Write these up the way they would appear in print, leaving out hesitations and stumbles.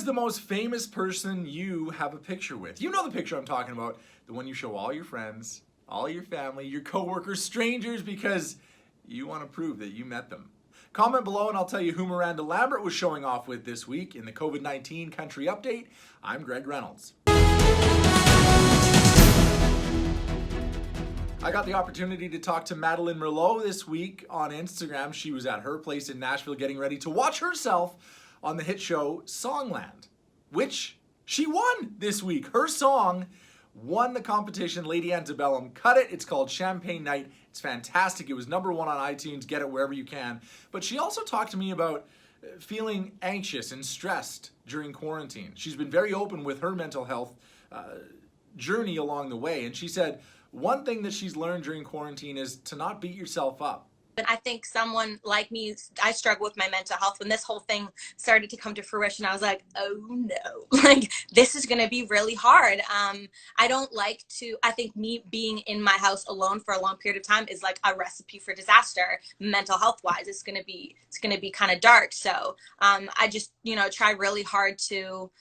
is the most famous person you have a picture with? You know the picture I'm talking about. The one you show all your friends, all your family, your coworkers, strangers, because you want to prove that you met them. Comment below and I'll tell you who Miranda Lambert was showing off with this week in the COVID-19 Country Update. I'm Gregg Reynolds. I got the opportunity to talk to Madeline Merlot this week on Instagram. She was at her place in Nashville getting ready to watch herself on the hit show Songland, which she won this week. Her song won the competition. Lady Antebellum cut it. It's called Champagne Night. It's fantastic. It was #1 on iTunes. Get it wherever you can. But she also talked to me about feeling anxious and stressed during quarantine. She's been very open with her mental health journey along the way. And she said one thing that she's learned during quarantine is to not beat yourself up. And I think someone like me, I struggle with my mental health. When this whole thing started to come to fruition, I was like, oh no, like this is going to be really hard. I don't like to, I think me being in my house alone for a long period of time is like a recipe for disaster, mental health wise. It's going to be kind of dark. So I just, try really hard to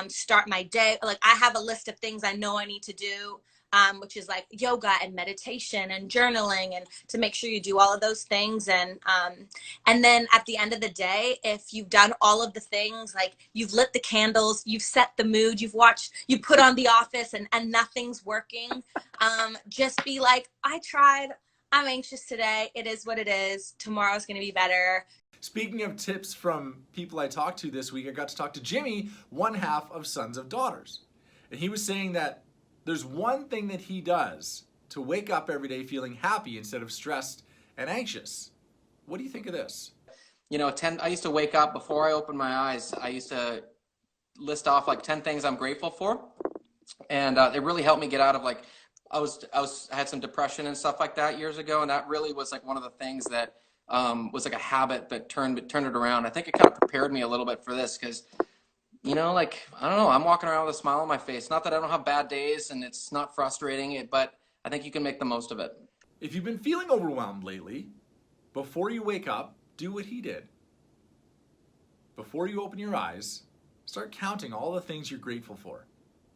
start my day. Like I have a list of things I know I need to do. Which is like yoga and meditation and journaling, and to make sure you do all of those things. And then at the end of the day, if you've done all of the things, like you've lit the candles, you've set the mood, you put on The Office and nothing's working, just be like, I tried, I'm anxious today, it is what it is, tomorrow's going to be better. Speaking of tips from people I talked to this week, I got to talk to Jimmy, one half of Sons of Daughters. And he was saying that there's one thing that he does to wake up every day feeling happy instead of stressed and anxious. What do you think of this? I used to wake up before I opened my eyes. I used to list off like 10 things I'm grateful for. And it really helped me get out of I had some depression and stuff like that years ago. And that really was like one of the things that was like a habit that turned it around. I think it kind of prepared me a little bit for this because I don't know, I'm walking around with a smile on my face. Not that I don't have bad days and it's not frustrating, but I think you can make the most of it. If you've been feeling overwhelmed lately, before you wake up, do what he did. Before you open your eyes, start counting all the things you're grateful for.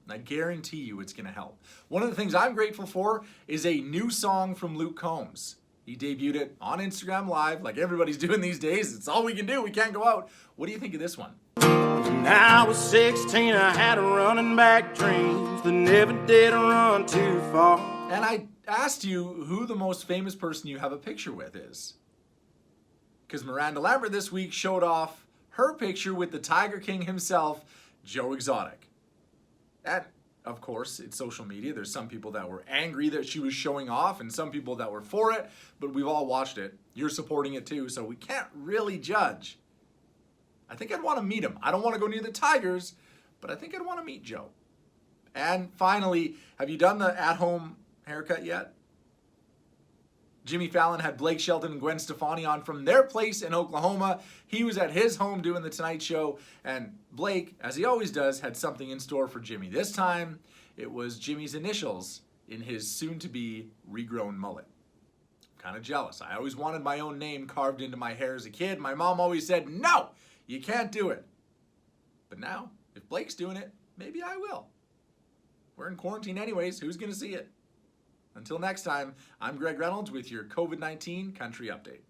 And I guarantee you it's going to help. One of the things I'm grateful for is a new song from Luke Combs. He debuted it on Instagram Live like everybody's doing these days. It's all we can do. We can't go out. What do you think of this one? When I was 16, I had a running back dreams, but never did run too far. And I asked you who the most famous person you have a picture with is. Because Miranda Lambert this week showed off her picture with the Tiger King himself, Joe Exotic. And, of course, it's social media. There's some people that were angry that she was showing off and some people that were for it, but we've all watched it. You're supporting it too, so we can't really judge. I think I'd want to meet him. I don't want to go near the Tigers, but I think I'd want to meet Joe. And finally, have you done the at-home haircut yet? Jimmy Fallon had Blake Shelton and Gwen Stefani on from their place in Oklahoma. He was at his home doing the Tonight Show, and Blake, as he always does, had something in store for Jimmy. This time, it was Jimmy's initials in his soon-to-be regrown mullet. I'm kind of jealous. I always wanted my own name carved into my hair as a kid. My mom always said, no, you can't do it. But now, if Blake's doing it, maybe I will. We're in quarantine anyways. Who's going to see it? Until next time, I'm Gregg Reynolds with your COVID-19 Country Update.